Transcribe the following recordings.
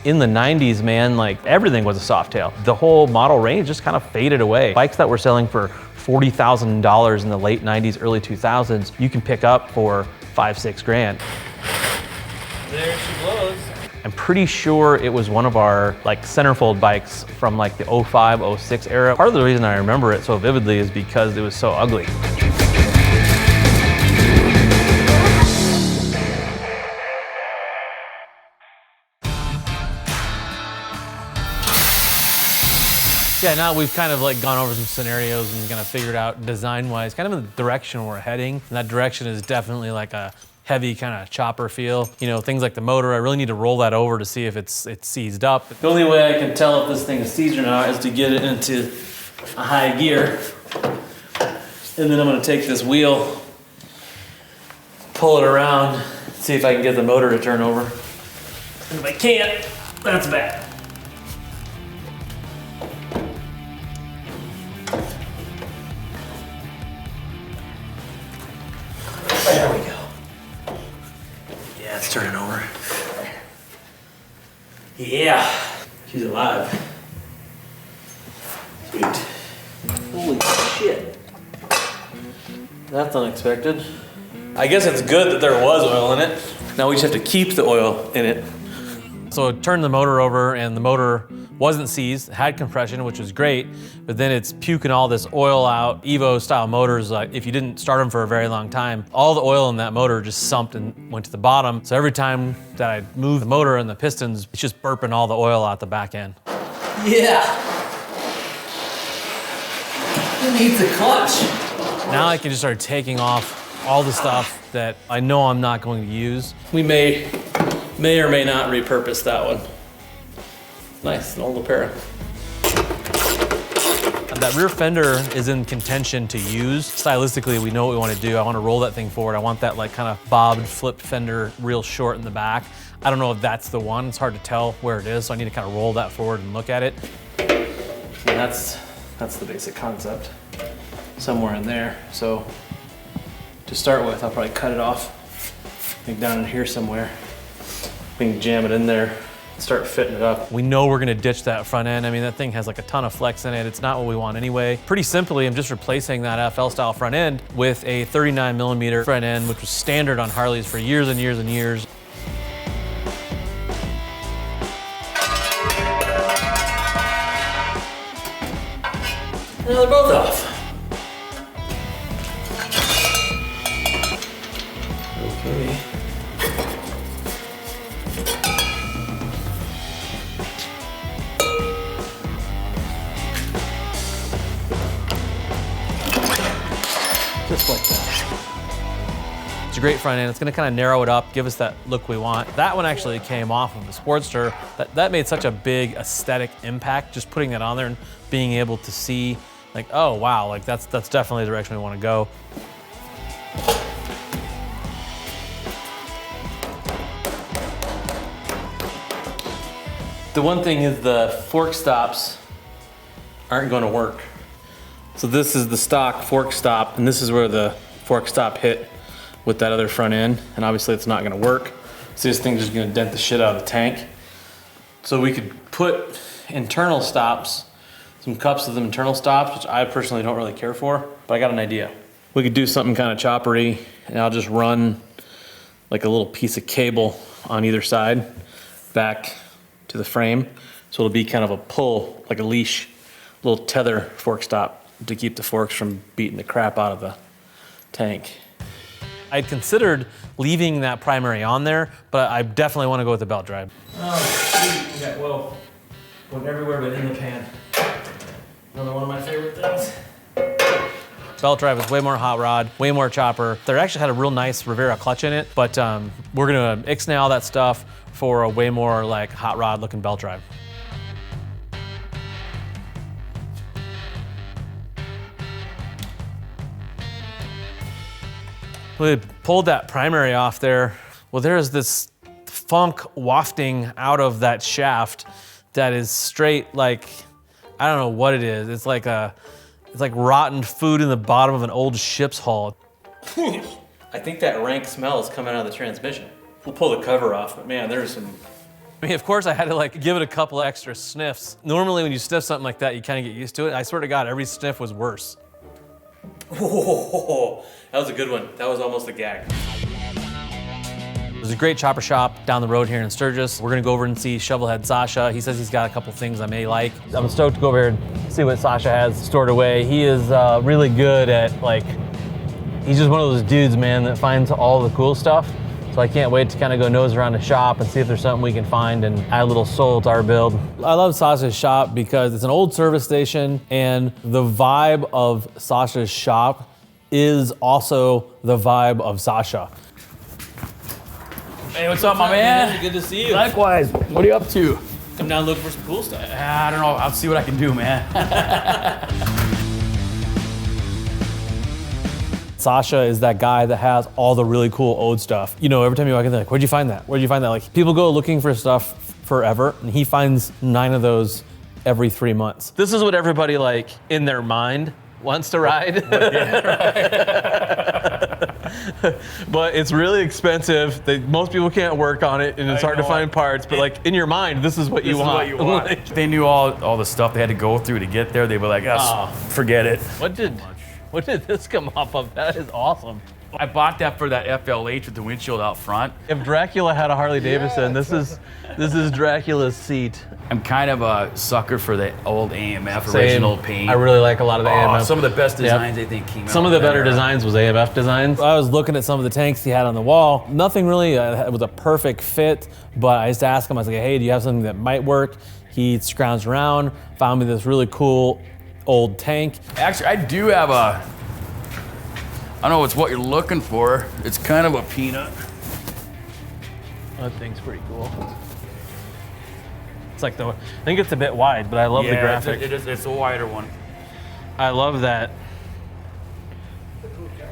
In the 90s, man, like everything was a Softail. The whole model range just kind of faded away. Bikes that were selling for $40,000 in the late 90s, early 2000s, you can pick up for 5-6 grand. There she blows. I'm pretty sure it was one of our like centerfold bikes from like the 05, 06 era. Part of the reason I remember it so vividly is because it was so ugly. Yeah, now we've kind of like gone over some scenarios and kind of figured out design-wise kind of the direction we're heading. And that direction is definitely like a heavy kind of chopper feel. You know, things like the motor, I really need to roll that over to see if it's seized up. The only way I can tell if this thing is seized or not is to get it into a high gear. And then I'm gonna take this wheel, pull it around, see if I can get the motor to turn over. And if I can't, that's bad. There we go. Yeah, it's turning over. Yeah, she's alive. Sweet. Holy shit. That's unexpected. I guess it's good that there was oil in it. Now we just have to keep the oil in it. So I turned the motor over and the motor wasn't seized, it had compression, which was great, but then it's puking all this oil out. Evo style motors, like if you didn't start them for a very long time, all the oil in that motor just sumped and went to the bottom. So every time that I move the motor and the pistons, it's just burping all the oil out the back end. Yeah. It needs a clutch. Now I can just start taking off all the stuff that I know I'm not going to use. We may or may not repurpose that one. Nice, an old Apera. That rear fender is in contention to use. Stylistically, we know what we want to do. I want to roll that thing forward. I want that like kind of bobbed, flipped fender real short in the back. I don't know if that's the one. It's hard to tell where it is, so I need to kind of roll that forward and look at it. And that's the basic concept. Somewhere in there. So to start with, I'll probably cut it off. I think down in here somewhere. We can jam it in there. Start fitting it up. We know we're gonna ditch that front end. I mean, that thing has like a ton of flex in it. It's not what we want anyway. Pretty simply, I'm just replacing that FL style front end with a 39mm front end, which was standard on Harleys for years and years and years. Now they're both off. Okay. Just like that. It's a great front end. It's gonna kind of narrow it up, give us that look we want. That one actually came off of the Sportster. That made such a big aesthetic impact, just putting that on there and being able to see like, oh wow, like that's definitely the direction we want to go. The one thing is the fork stops aren't going to work. So this is the stock fork stop, and this is where the fork stop hit with that other front end, and obviously it's not gonna work. So this thing's just gonna dent the shit out of the tank. So we could put internal stops, some cups of the internal stops, which I personally don't really care for, but I got an idea. We could do something kind of choppery, and I'll just run like a little piece of cable on either side back to the frame. So it'll be kind of a pull, like a leash, little tether fork stop to keep the forks from beating the crap out of the tank. I'd considered leaving that primary on there, but I definitely want to go with the belt drive. Oh, yeah, whoa. Going everywhere but in the pan. Another one of my favorite things. Belt drive is way more hot rod, way more chopper. They actually had a real nice Rivera clutch in it, but we're gonna ixnay all that stuff for a way more like hot rod looking belt drive. We pulled that primary off there. Well, there's this funk wafting out of that shaft that is straight like, I don't know what it is. It's like rotten food in the bottom of an old ship's hull. I think that rank smell is coming out of the transmission. We'll pull the cover off, but man, there's some I mean, of course I had to like give it a couple extra sniffs. Normally when you sniff something like that, you kind of get used to it. I swear to God, every sniff was worse. Whoa, that was a good one. That was almost a gag. There's a great chopper shop down the road here in Sturgis. We're gonna go over and see Shovelhead-Sasha. He says he's got a couple things I may like. I'm stoked to go over here and see what Sasha has stored away. He is really good at like, he's just one of those dudes, man, that finds all the cool stuff. So I can't wait to kind of go nose around the shop and see if there's something we can find and add a little soul to our build. I love Sasha's shop because it's an old service station and the vibe of Sasha's shop is also the vibe of Sasha. Hey, what's up, my man? Good to see you. Likewise. What are you up to? Come down looking for some cool stuff. I don't know. I'll see what I can do, man. Sasha is that guy that has all the really cool old stuff. You know, every time you walk in, they're like, where'd you find that? Where'd you find that? Like, people go looking for stuff forever, and he finds 9 of those every 3 months. This is what everybody, like, in their mind wants to ride. But it's really expensive. Most people can't work on it, and it's hard to find parts. But like in your mind, this is what you want. This is what you want. If they knew all the stuff they had to go through to get there, they'd be like, forget it. What did this come off of? That is awesome. I bought that for that FLH with the windshield out front. If Dracula had a Harley Davidson, this is Dracula's seat. I'm kind of a sucker for the old AMF original paint. I really like a lot of the AMF. Some of the best designs I think came out. Some of the better designs was AMF designs. I was looking at some of the tanks he had on the wall. Nothing really was a perfect fit, but I used to ask him, I was like, hey, do you have something that might work? He scrounged around, found me this really cool old tank. Actually, I do have a, I don't know it's what you're looking for. It's kind of a peanut. That thing's pretty cool. It's like I think it's a bit wide, but I love the graphic. It is, it's a wider one. I love that.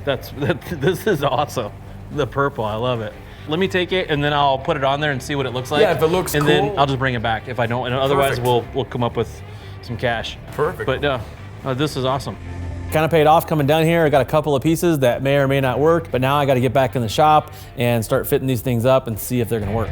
This is awesome. The purple, I love it. Let me take it and then I'll put it on there and see what it looks like. Yeah, if it looks and cool. then I'll just bring it back if I don't. And otherwise, Perfect. we'll come up with some cash. Perfect. But this is awesome. Kind of paid off coming down here. I got a couple of pieces that may or may not work, but now I got to get back in the shop and start fitting these things up and see if they're gonna work.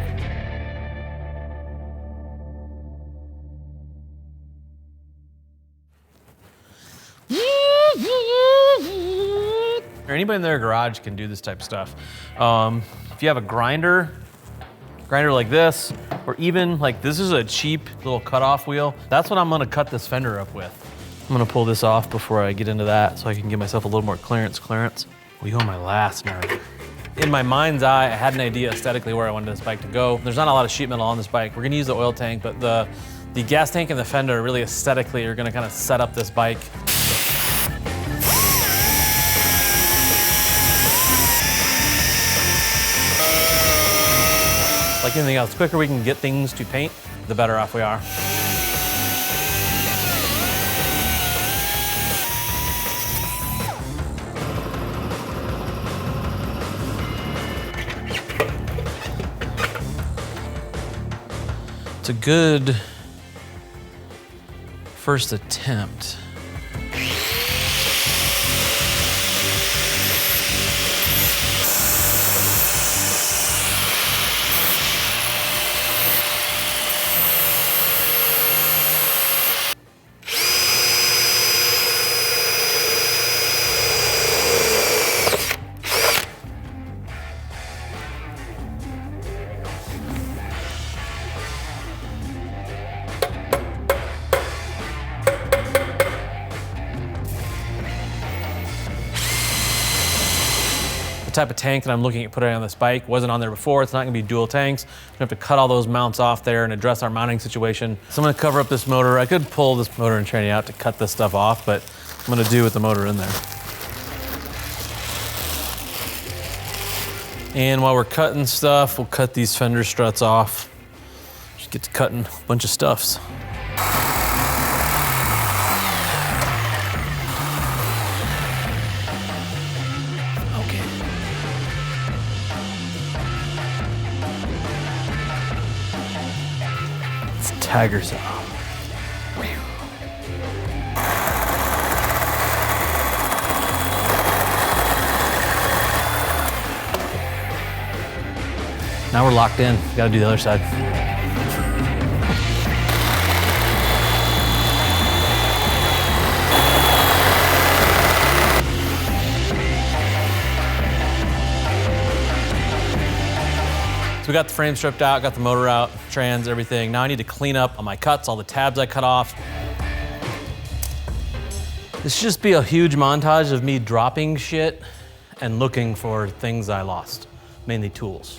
Anybody in their garage can do this type of stuff. If you have a grinder like this, or even like this is a cheap little cutoff wheel, that's what I'm gonna cut this fender up with. I'm gonna pull this off before I get into that so I can give myself a little more clearance. We go my last nerve. In my mind's eye, I had an idea aesthetically where I wanted this bike to go. There's not a lot of sheet metal on this bike. We're gonna use the oil tank, but the gas tank and the fender really aesthetically are gonna kind of set up this bike. Like anything else, the quicker we can get things to paint, the better off we are. It's a good first attempt. Type of tank that I'm looking at putting on this bike wasn't on there before. It's not gonna be dual tanks. We have to cut all those mounts off there and address our mounting situation. So I'm gonna cover up this motor. I could pull this motor and tranny out to cut this stuff off, but I'm gonna do with the motor in there. And while we're cutting stuff, we'll cut these fender struts off. Just get to cutting a bunch of stuffs. Tiger saw. Now we're locked in. Gotta do the other side. So we got the frame stripped out, got the motor out, trans, everything. Now I need to clean up on my cuts, all the tabs I cut off. This should just be a huge montage of me dropping shit and looking for things I lost, mainly tools.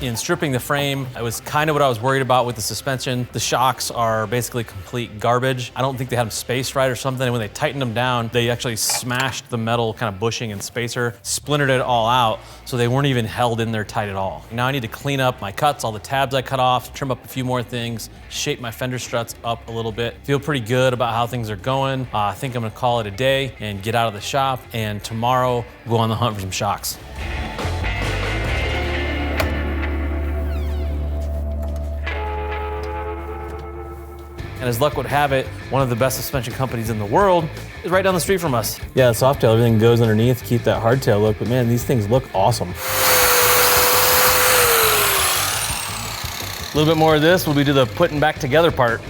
In stripping the frame, it was kind of what I was worried about with the suspension. The shocks are basically complete garbage. I don't think they had them spaced right or something. And when they tightened them down, they actually smashed the metal kind of bushing and spacer, splintered it all out, so they weren't even held in there tight at all. Now I need to clean up my cuts, all the tabs I cut off, trim up a few more things, shape my fender struts up a little bit. Feel pretty good about how things are going. I think I'm gonna call it a day and get out of the shop, and tomorrow we'll go on the hunt for some shocks. And as luck would have it, one of the best suspension companies in the world is right down the street from us. Yeah, Softail, everything goes underneath to keep that hardtail look, but man, these things look awesome. A little bit more of this will be to the putting back together part.